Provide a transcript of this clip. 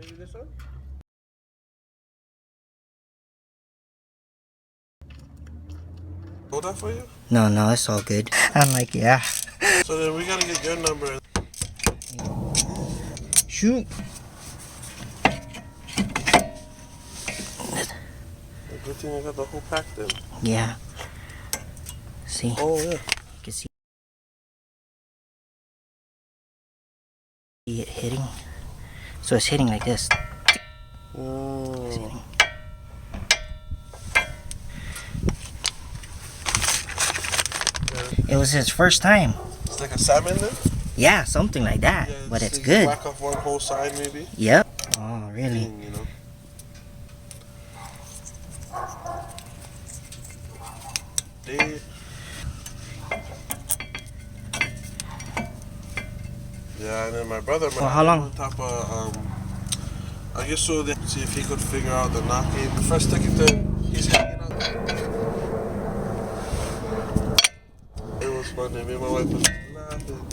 Maybe this one? Hold that for you? No, it's all good. I'm like, yeah. So then we gotta get your number. Shoot. Good thing I got the whole pack then. Yeah. See? Oh, yeah. You can see it hitting. So it's hitting like this. It's hitting. It was his first time. It's like a salmon then? Yeah, something like that. Yeah, but it's like good. Whack off one whole side maybe. Yep. Oh, really? You know. They... Yeah, and then my brother, For how long? on top of, I guess so that see if he could figure out the knock game. The first ticket then he's hanging out there. It was funny. Me and my wife was laughing.